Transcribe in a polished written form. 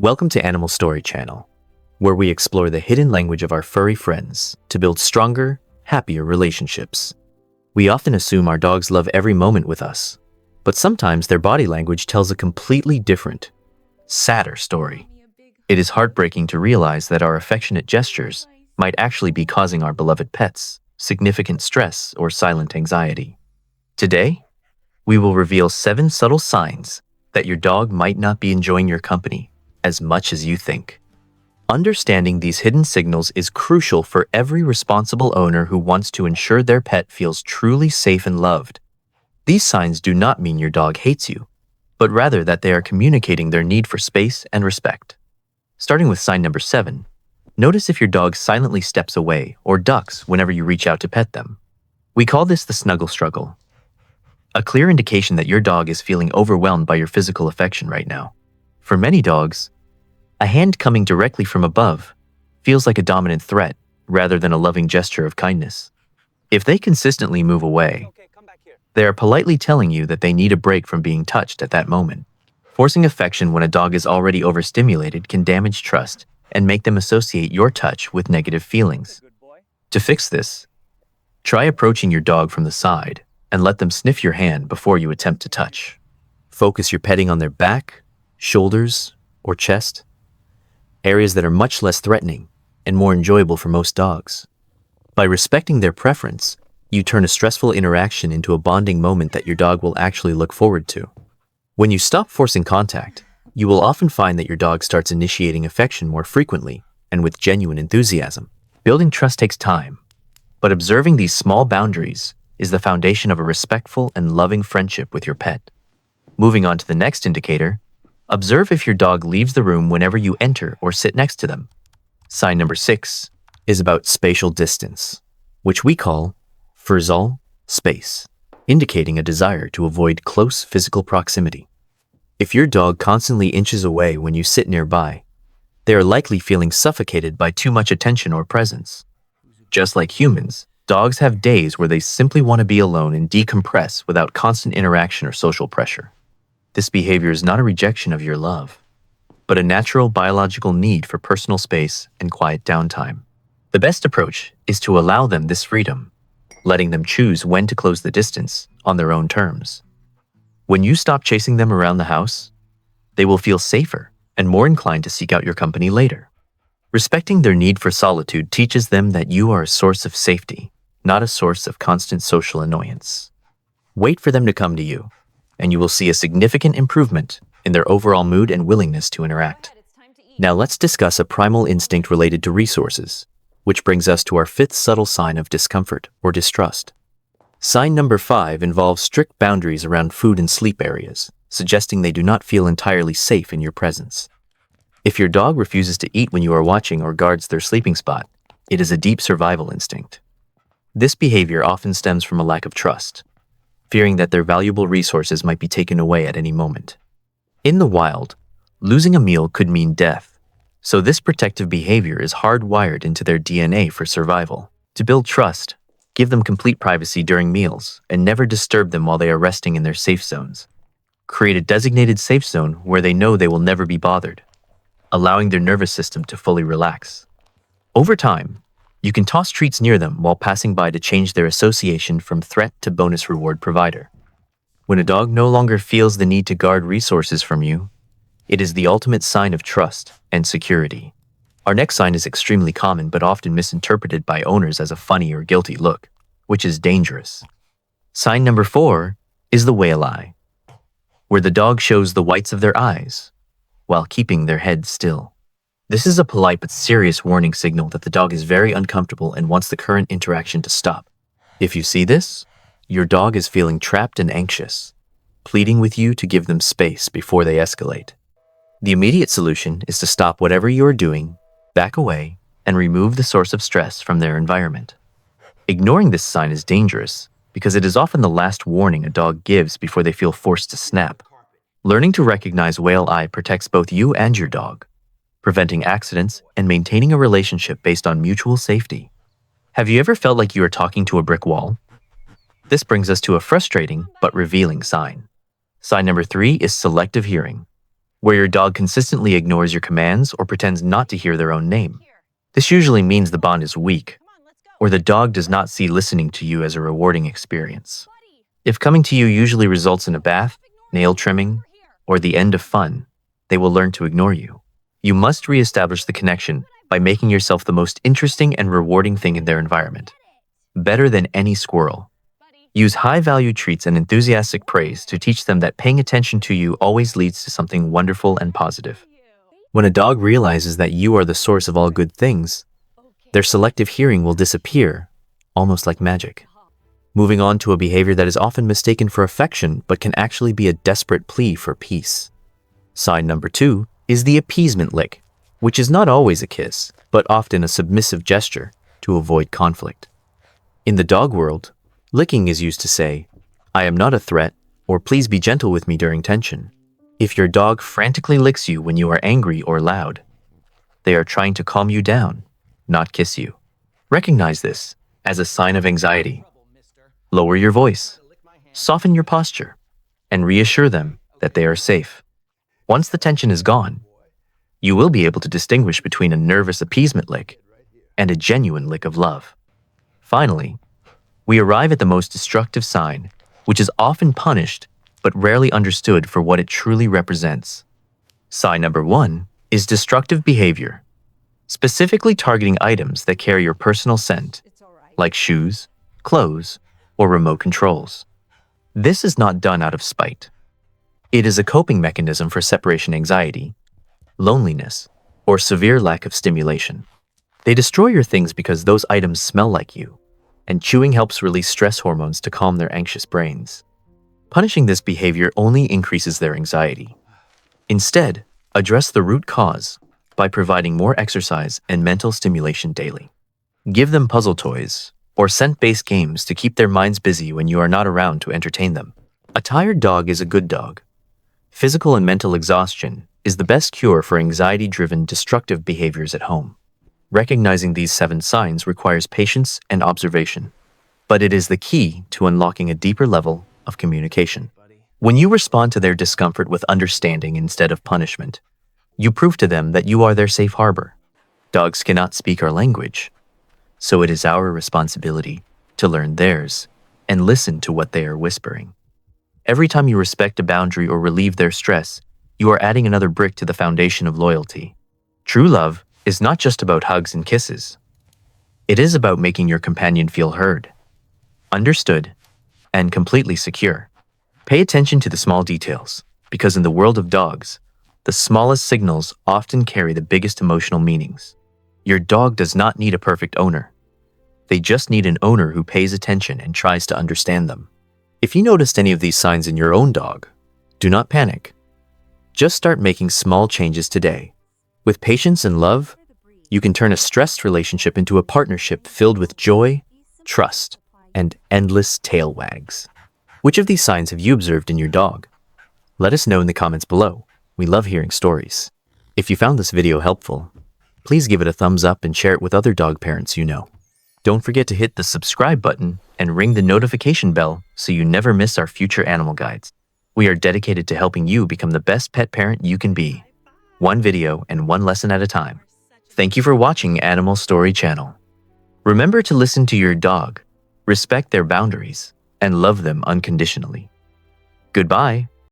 Welcome to Animal Story Channel, where we explore the hidden language of our furry friends to build stronger, happier relationships. We often assume our dogs love every moment with us, but sometimes their body language tells a completely different, sadder story. It is heartbreaking to realize that our affectionate gestures might actually be causing our beloved pets significant stress or silent anxiety. Today, we will reveal 7 subtle signs that your dog might not be enjoying your company as much as you think. Understanding these hidden signals is crucial for every responsible owner who wants to ensure their pet feels truly safe and loved. These signs do not mean your dog hates you, but rather that they are communicating their need for space and respect. Starting with sign number 7, notice if your dog silently steps away or ducks whenever you reach out to pet them. We call this the snuggle struggle, a clear indication that your dog is feeling overwhelmed by your physical affection right now. For many dogs, a hand coming directly from above feels like a dominant threat rather than a loving gesture of kindness. If they consistently move away, they are politely telling you that they need a break from being touched at that moment. Forcing affection when a dog is already overstimulated can damage trust and make them associate your touch with negative feelings. To fix this, try approaching your dog from the side and let them sniff your hand before you attempt to touch. Focus your petting on their back, shoulders, or chest, areas that are much less threatening and more enjoyable for most dogs. By respecting their preference, you turn a stressful interaction into a bonding moment that your dog will actually look forward to. When you stop forcing contact, you will often find that your dog starts initiating affection more frequently and with genuine enthusiasm. Building trust takes time, but observing these small boundaries is the foundation of a respectful and loving friendship with your pet. Moving on to the next indicator, observe if your dog leaves the room whenever you enter or sit next to them. Sign number 6 is about spatial distance, which we call furry space, indicating a desire to avoid close physical proximity. If your dog constantly inches away when you sit nearby, they are likely feeling suffocated by too much attention or presence. Just like humans, dogs have days where they simply want to be alone and decompress without constant interaction or social pressure. This behavior is not a rejection of your love, but a natural biological need for personal space and quiet downtime. The best approach is to allow them this freedom, letting them choose when to close the distance on their own terms. When you stop chasing them around the house, they will feel safer and more inclined to seek out your company later. Respecting their need for solitude teaches them that you are a source of safety, not a source of constant social annoyance. Wait for them to come to you, and you will see a significant improvement in their overall mood and willingness to interact. Now let's discuss a primal instinct related to resources, which brings us to our 5th subtle sign of discomfort or distrust. Sign number 5 involves strict boundaries around food and sleep areas, suggesting they do not feel entirely safe in your presence. If your dog refuses to eat when you are watching or guards their sleeping spot, it is a deep survival instinct. This behavior often stems from a lack of trust, fearing that their valuable resources might be taken away at any moment. In the wild, losing a meal could mean death, so this protective behavior is hardwired into their DNA for survival. To build trust, give them complete privacy during meals and never disturb them while they are resting in their safe zones. Create a designated safe zone where they know they will never be bothered, allowing their nervous system to fully relax. Over time, you can toss treats near them while passing by to change their association from threat to bonus reward provider. When a dog no longer feels the need to guard resources from you, it is the ultimate sign of trust and security. Our next sign is extremely common but often misinterpreted by owners as a funny or guilty look, which is dangerous. Sign number 4 is the whale eye, where the dog shows the whites of their eyes while keeping their head still. This is a polite but serious warning signal that the dog is very uncomfortable and wants the current interaction to stop. If you see this, your dog is feeling trapped and anxious, pleading with you to give them space before they escalate. The immediate solution is to stop whatever you are doing, back away, and remove the source of stress from their environment. Ignoring this sign is dangerous because it is often the last warning a dog gives before they feel forced to snap. Learning to recognize whale eye protects both you and your dog, preventing accidents and maintaining a relationship based on mutual safety. Have you ever felt like you are talking to a brick wall? This brings us to a frustrating but revealing sign. Sign number 3 is selective hearing, where your dog consistently ignores your commands or pretends not to hear their own name. This usually means the bond is weak, or the dog does not see listening to you as a rewarding experience. If coming to you usually results in a bath, nail trimming, or the end of fun, they will learn to ignore you. You must reestablish the connection by making yourself the most interesting and rewarding thing in their environment. Better than any squirrel. Use high-value treats and enthusiastic praise to teach them that paying attention to you always leads to something wonderful and positive. When a dog realizes that you are the source of all good things, their selective hearing will disappear, almost like magic. Moving on to a behavior that is often mistaken for affection but can actually be a desperate plea for peace. Sign number 2 is the appeasement lick, which is not always a kiss, but often a submissive gesture to avoid conflict. In the dog world, licking is used to say, "I am not a threat," or "Please be gentle with me during tension." If your dog frantically licks you when you are angry or loud, they are trying to calm you down, not kiss you. Recognize this as a sign of anxiety. Lower your voice, soften your posture, and reassure them that they are safe. Once the tension is gone, you will be able to distinguish between a nervous appeasement lick and a genuine lick of love. Finally, we arrive at the most destructive sign, which is often punished but rarely understood for what it truly represents. Sign number 1 is destructive behavior, specifically targeting items that carry your personal scent, like shoes, clothes, or remote controls. This is not done out of spite. It is a coping mechanism for separation anxiety, loneliness, or severe lack of stimulation. They destroy your things because those items smell like you, and chewing helps release stress hormones to calm their anxious brains. Punishing this behavior only increases their anxiety. Instead, address the root cause by providing more exercise and mental stimulation daily. Give them puzzle toys or scent-based games to keep their minds busy when you are not around to entertain them. A tired dog is a good dog. Physical and mental exhaustion is the best cure for anxiety-driven destructive behaviors at home. Recognizing these 7 signs requires patience and observation, but it is the key to unlocking a deeper level of communication. When you respond to their discomfort with understanding instead of punishment, you prove to them that you are their safe harbor. Dogs cannot speak our language, so it is our responsibility to learn theirs and listen to what they are whispering. Every time you respect a boundary or relieve their stress, you are adding another brick to the foundation of loyalty. True love is not just about hugs and kisses. It is about making your companion feel heard, understood, and completely secure. Pay attention to the small details, because in the world of dogs, the smallest signals often carry the biggest emotional meanings. Your dog does not need a perfect owner. They just need an owner who pays attention and tries to understand them. If you noticed any of these signs in your own dog, do not panic. Just start making small changes today. With patience and love, you can turn a stressed relationship into a partnership filled with joy, trust, and endless tail wags. Which of these signs have you observed in your dog? Let us know in the comments below. We love hearing stories. If you found this video helpful, please give it a thumbs up and share it with other dog parents you know. Don't forget to hit the subscribe button and ring the notification bell so you never miss our future animal guides. We are dedicated to helping you become the best pet parent you can be, one video and one lesson at a time. Thank you for watching Animal Story Channel. Remember to listen to your dog, respect their boundaries, and love them unconditionally. Goodbye.